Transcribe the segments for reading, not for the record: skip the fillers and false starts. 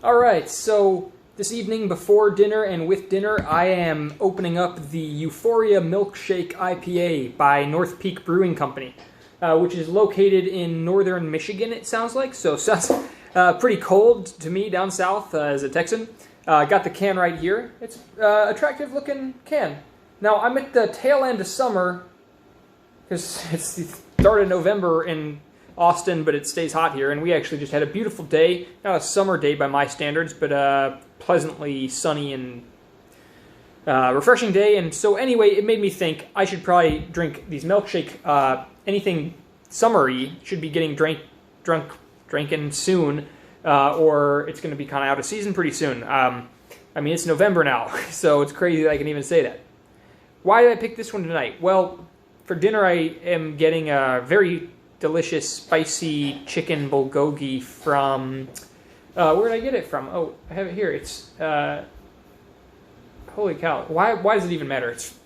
Alright, so this evening before dinner and with dinner, I am opening up the Euphoria Milkshake IPA by North Peak Brewing Company, which is located in northern Michigan, it sounds like. So it sounds pretty cold to me down south as a Texan. Got the can right here. It's an attractive looking can. Now, I'm at the tail end of summer, because it's the start of November in Austin, but it stays hot here, and we actually just had a beautiful day. Not a summer day by my standards, but a pleasantly sunny and refreshing day. And so anyway, it made me think I should probably drink these milkshake. Anything summery should be getting drinking soon, or it's going to be kind of out of season pretty soon. I mean, it's November now, so it's crazy that I can even say that. Why did I pick this one tonight? Well, for dinner I am getting a very delicious spicy chicken bulgogi from, where did I get it from? Oh, I have it here. It's, holy cow. Why does it even matter? It's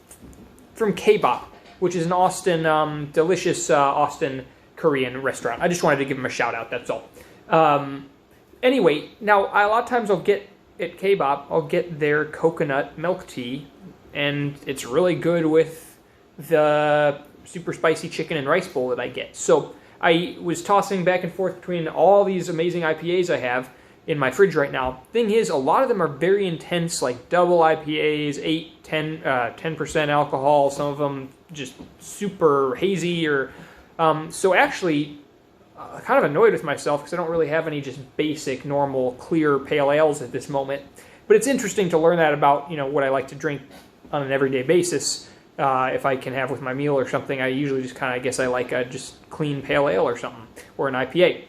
from K-Bop, which is an Austin, delicious Austin Korean restaurant. I just wanted to give them a shout out, that's all. Anyway, now a lot of times I'll get at K-Bop, I'll get their coconut milk tea, and it's really good with the super spicy chicken and rice bowl that I get. So I was tossing back and forth between all these amazing IPAs I have in my fridge right now. Thing is, a lot of them are very intense, like double IPAs, 10% alcohol, some of them just super hazy. So actually, kind of annoyed with myself because I don't really have any just basic, normal, clear pale ales at this moment. But it's interesting to learn that about, what I like to drink on an everyday basis. If I can have with my meal or something, I usually just I guess I like a just clean pale ale or something, or an IPA.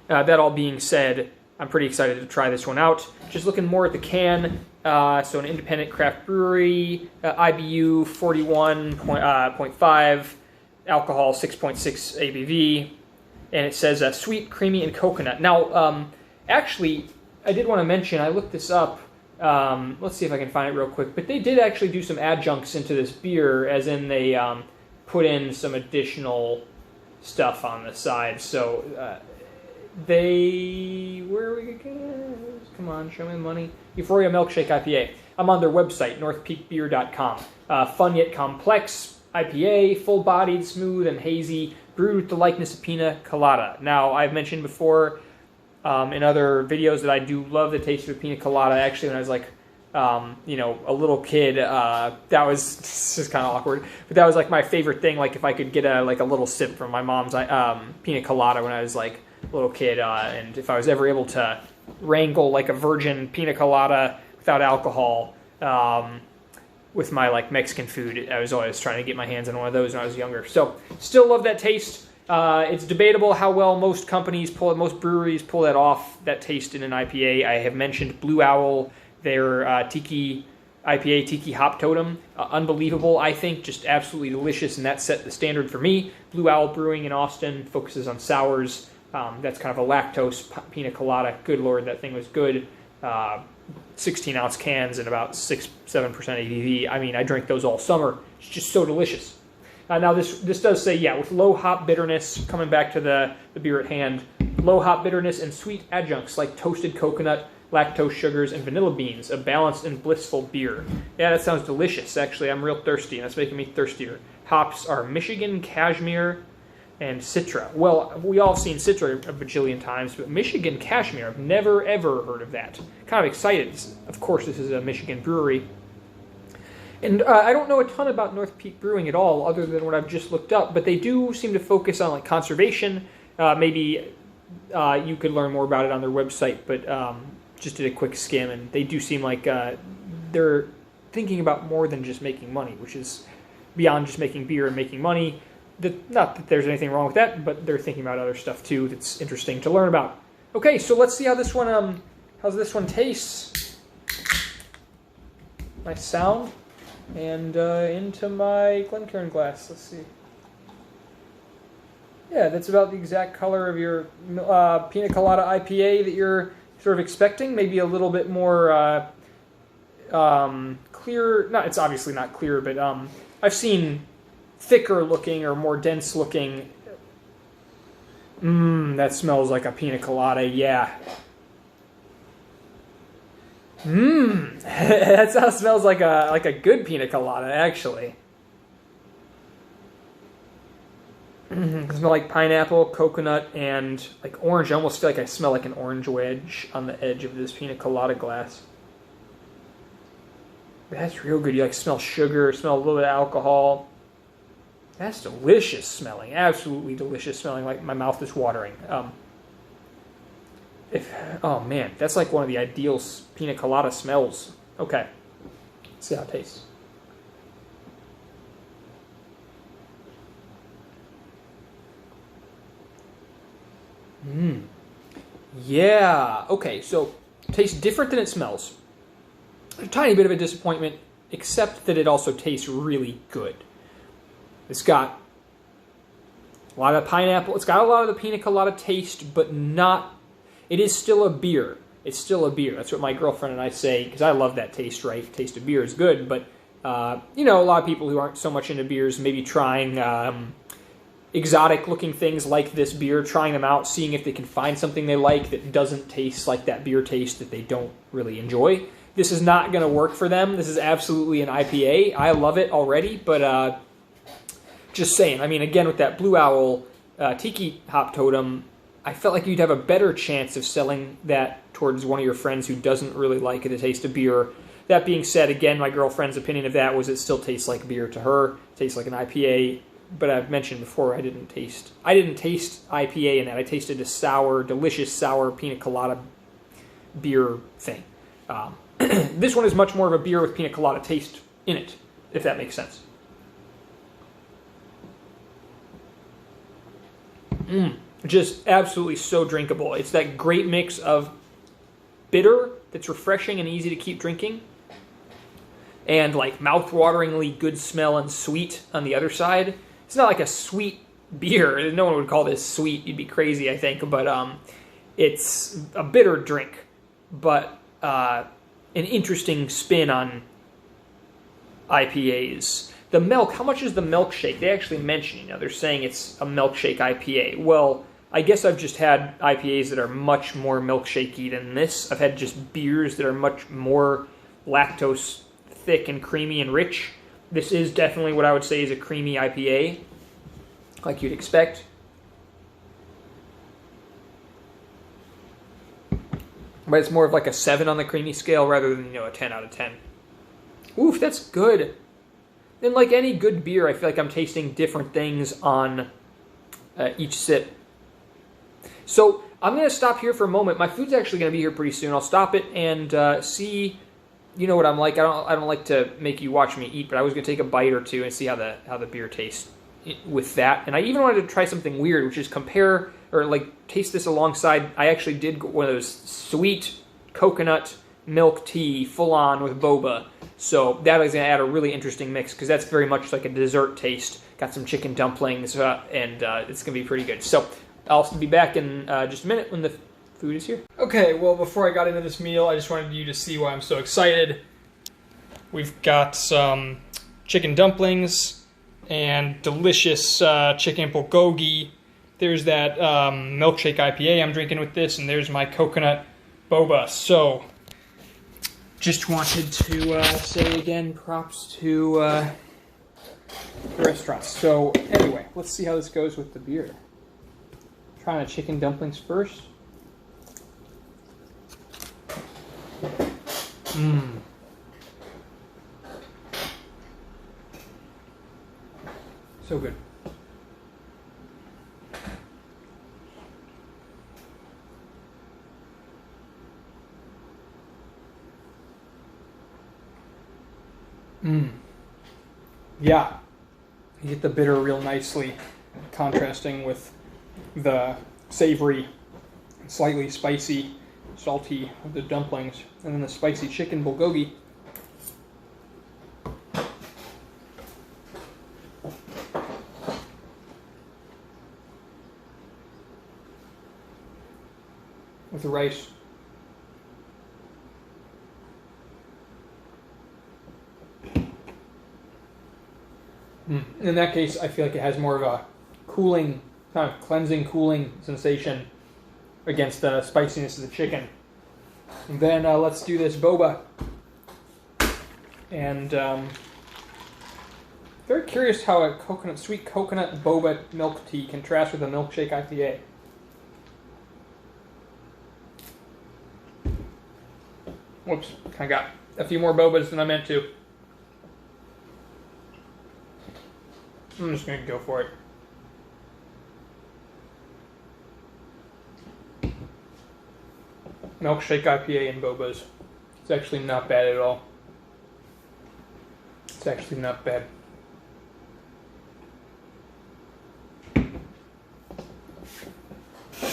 That all being said, I'm pretty excited to try this one out. Just looking more at the can, so an independent craft brewery, IBU 41.5, alcohol 6.6 ABV, and it says sweet, creamy, and coconut. Now, actually, I did want to mention, I looked this up. Let's see if I can find it real quick. But they did actually do some adjuncts into this beer, as in they put in some additional stuff on the side. So where are we going? Come on, show me the money. Euphoria Milkshake IPA. I'm on their website, northpeakbeer.com. Fun yet complex IPA, full-bodied, smooth, and hazy, brewed with the likeness of Pina Colada. Now, I've mentioned before in other videos that I do love the taste of Pina Colada. Actually, when I was like, a little kid, that was just kind of awkward, but that was like my favorite thing. Like if I could get a little sip from my mom's Pina Colada when I was like a little kid, and if I was ever able to wrangle like a virgin Pina Colada without alcohol, with my like Mexican food, I was always trying to get my hands on one of those when I was younger. So still love that taste. It's debatable how well most breweries pull that off, that taste in an IPA. I have mentioned Blue Owl, their Tiki IPA, Tiki Hop Totem. Unbelievable, I think, just absolutely delicious, and that set the standard for me. Blue Owl Brewing in Austin focuses on sours. That's kind of a lactose Pina Colada. Good Lord, that thing was good. 16-ounce cans and about 6-7% ABV. I mean, I drink those all summer. It's just so delicious. Now, this does say, with low hop bitterness, coming back to the beer at hand, low hop bitterness and sweet adjuncts like toasted coconut, lactose sugars, and vanilla beans, a balanced and blissful beer. Yeah, that sounds delicious. Actually, I'm real thirsty, and that's making me thirstier. Hops are Michigan, Cashmere, and Citra. Well, we all have seen Citra a bajillion times, but Michigan Cashmere, I've never, ever heard of that. Kind of excited. Of course, this is a Michigan brewery. And I don't know a ton about North Peak Brewing at all, other than what I've just looked up, but they do seem to focus on like conservation. Maybe you could learn more about it on their website, but just did a quick skim, and they do seem like they're thinking about more than just making money, which is beyond just making beer and making money. Not that there's anything wrong with that, but they're thinking about other stuff too that's interesting to learn about. Okay, so let's see how this one tastes. Nice sound. And into my Glencairn glass. Let's see. Yeah, that's about the exact color of your Pina Colada IPA that you're sort of expecting. Maybe a little bit more clear. No, it's obviously not clear, but I've seen thicker looking or more dense looking. That smells like a Pina Colada. Yeah. That sounds smells like a good pina colada, actually. It smells like pineapple, coconut, and like orange. I almost feel like I smell like an orange wedge on the edge of this pina colada glass. That's real good. You like smell sugar, smell a little bit of alcohol. That's delicious smelling. Absolutely delicious smelling. Like my mouth is watering. Oh man, that's like one of the ideal pina colada smells. Okay, let's see how it tastes. Yeah. Okay, so it tastes different than it smells. A tiny bit of a disappointment, except that it also tastes really good. It's got a lot of pineapple. It's got a lot of the pina colada taste, but not. It is still a beer. It's still a beer. That's what my girlfriend and I say, because I love that taste, right? Taste of beer is good, but, a lot of people who aren't so much into beers maybe trying exotic-looking things like this beer, trying them out, seeing if they can find something they like that doesn't taste like that beer taste that they don't really enjoy. This is not going to work for them. This is absolutely an IPA. I love it already, but just saying. I mean, again, with that Blue Owl Tiki Hop Totem, I felt like you'd have a better chance of selling that towards one of your friends who doesn't really like the taste of beer. That being said, again, my girlfriend's opinion of that was it still tastes like beer to her. It tastes like an IPA, but I've mentioned before I didn't taste IPA in that. I tasted a sour, delicious sour pina colada beer thing. This one is much more of a beer with pina colada taste in it, if that makes sense. Just absolutely so drinkable. It's that great mix of bitter that's refreshing and easy to keep drinking, and like mouth-wateringly good smell and sweet on the other side. It's not like a sweet beer. No one would call this sweet. You'd be crazy, I think. But it's a bitter drink, but an interesting spin on IPAs. The milk, how much is the milkshake? They actually mention, they're saying it's a milkshake IPA. Well, I guess I've just had IPAs that are much more milkshakey than this. I've had just beers that are much more lactose thick and creamy and rich. This is definitely what I would say is a creamy IPA, like you'd expect. But it's more of like a 7 on the creamy scale rather than, a 10 out of 10. Oof, that's good. And like any good beer, I feel like I'm tasting different things on each sip. So I'm going to stop here for a moment. My food's actually going to be here pretty soon. I'll stop it and see. You know what I'm like. I don't like to make you watch me eat, but I was going to take a bite or two and see how the beer tastes with that. And I even wanted to try something weird, which is compare or like taste this alongside. I actually did one of those sweet coconut milk tea full on with boba. So that is going to add a really interesting mix because that's very much like a dessert taste. Got some chicken dumplings and it's going to be pretty good. So I'll be back in just a minute when the food is here. Okay, well, before I got into this meal, I just wanted you to see why I'm so excited. We've got some chicken dumplings and delicious chicken bulgogi. There's that milkshake IPA I'm drinking with this, and there's my coconut boba. So just wanted to say again, props to the restaurants. So anyway, let's see how this goes with the beer. Trying the chicken dumplings first. So good. Yeah. You get the bitter real nicely, contrasting with the savory, slightly spicy, salty of the dumplings, and then the spicy chicken bulgogi. With the rice. In that case, I feel like it has more of a cooling, kind of cleansing, cooling sensation against the spiciness of the chicken. And then let's do this boba. And very curious how a sweet coconut boba milk tea contrasts with a milkshake IPA. Whoops, I got a few more bobas than I meant to. I'm just going to go for it. Milkshake IPA and bobas. It's actually not bad at all. It's actually not bad.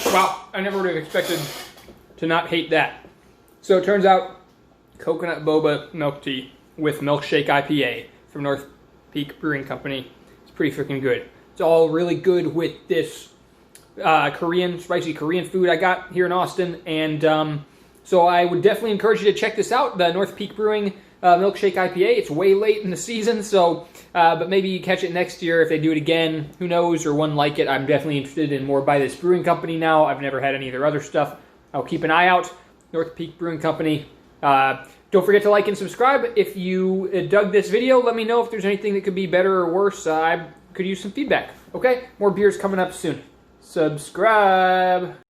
Wow, I never would have expected to not hate that. So it turns out coconut boba milk tea with milkshake IPA from North Peak Brewing Company. It's pretty freaking good. It's all really good with this spicy Korean food I got here in Austin. And so I would definitely encourage you to check this out, the North Peak Brewing Milkshake IPA. It's way late in the season, so but maybe you catch it next year if they do it again. Who knows, or one like it. I'm definitely interested in more by this brewing company now. I've never had any of their other stuff. I'll keep an eye out. North Peak Brewing Company. Don't forget to like and subscribe. If you dug this video, let me know if there's anything that could be better or worse. I could use some feedback. Okay, more beers coming up soon. Subscribe.